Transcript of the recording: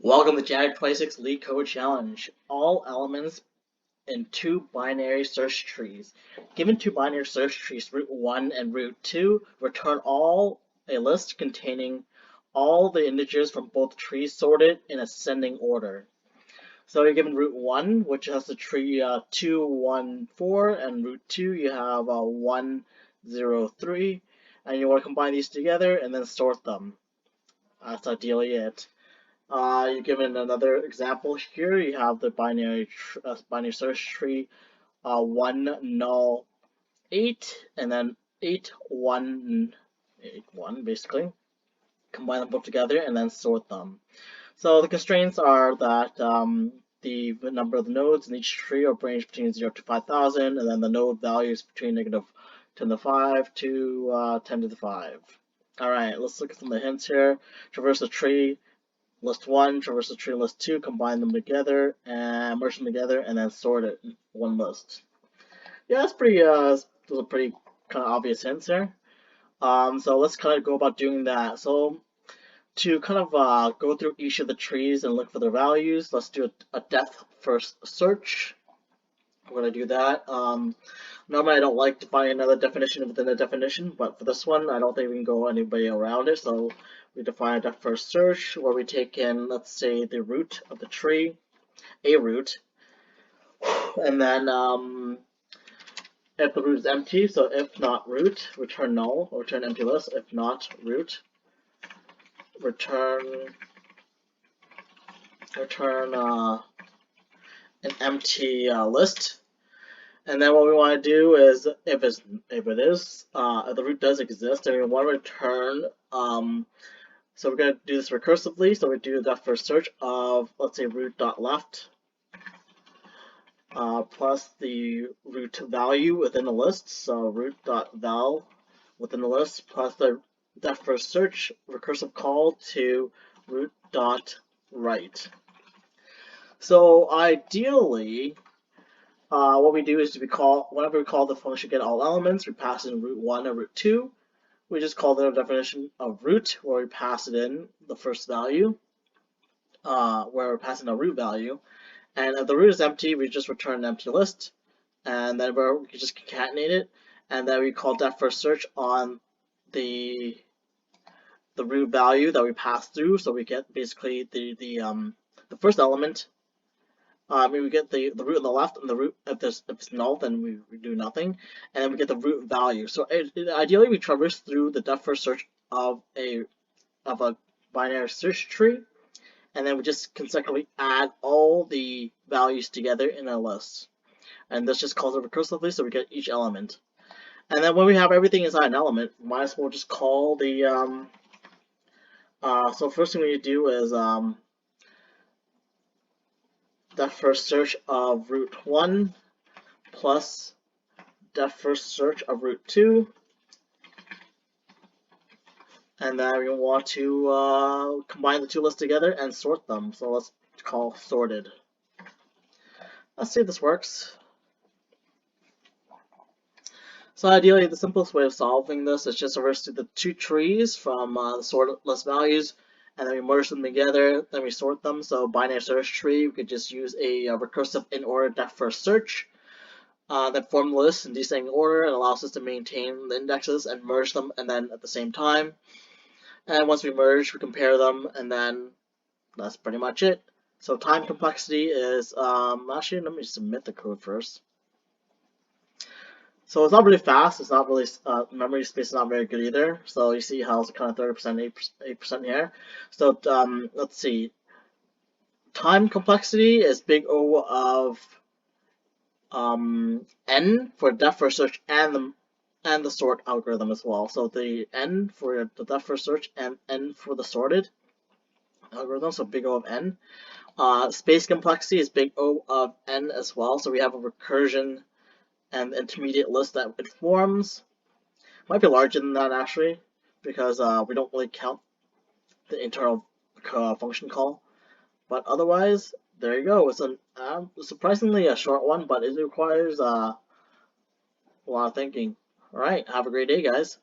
Welcome to Jag 26 LeetCode Challenge. All elements in two binary search trees. Given two binary search trees, root 1 and root 2, return a list containing all the integers from both trees sorted in ascending order. So you're given root 1, which has the tree 2, 1, 4, and root 2, you have 1, 0, 3, and you want to combine these together and then sort them. That's ideally it. You're given another example here. You have the binary search tree, 1 null 8, and then 8 1 8 1 basically. Combine them both together and then sort them. So the constraints are that the number of the nodes in each tree are ranged between 0 to 5,000, and then the node values between negative 10 to the 5 to 10 to the 5. All right, let's look at some of the hints here. Traverse the tree. List 1, traverse the tree, list 2, combine them together and merge them together and then sort it in one list. Yeah, that's pretty, those are pretty kind of obvious hints there. So let's kind of go about doing that. So to kind of go through each of the trees and look for their values, let's do a depth first search. We're going to do that. Normally I don't like defining another definition within a definition, but for this one I don't think we can go anybody around it, so we define a depth first search where we take in, let's say, the root of the tree, a root, and then if the root is empty, so if not root, return null, or return empty list. If not root, return an empty list. And then what we want to do is, if the root does exist, then we want to return. So we're going to do this recursively. So we do the depth first search of, let's say, root.left plus the root value within the list. So root.val within the list plus the depth first search recursive call to root.right. So ideally, what we do is whenever we call the function get all elements, we pass in root 1 or root 2. We just call the definition of root, where we pass it in the first value, where we're passing a root value. And if the root is empty, we just return an empty list. And then we can just concatenate it. And then we call depth first search on the root value that we pass through. So we get basically the first element. We get the root on the left, and the root, if it's null, then we do nothing, and then we get the root value. So ideally, we traverse through the depth first search of a binary search tree, and then we just consecutively add all the values together in a list, and this just calls it recursively, so we get each element. And then when we have everything inside an element, might as well just call the so first thing we do is depth first search of root 1 plus depth first search of root 2, and then we want to combine the two lists together and sort them. So let's call sorted. Let's see if this works. So ideally, the simplest way of solving this is just traverse through the two trees from the sorted list values, and then we merge them together, then we sort them. So binary search tree, we could just use a recursive in order depth first search, then form the list in descending order and allows us to maintain the indexes and merge them, and then at the same time. And once we merge, we compare them, and then that's pretty much it. So time complexity is, actually, let me submit the code first. So it's not really fast, it's not really, memory space is not very good either. So you see how it's kind of 30%, 8% here. So let's see. Time complexity is big O of n for depth first search and the sort algorithm as well. So the n for the depth first search and n for the sorted algorithm, so big O of n. Space complexity is big O of n as well. So we have a recursion and the intermediate list that it forms. Might be larger than that actually, because we don't really count the internal function call. But otherwise, there you go. It's a surprisingly a short one, but it requires a lot of thinking. All right, have a great day, guys.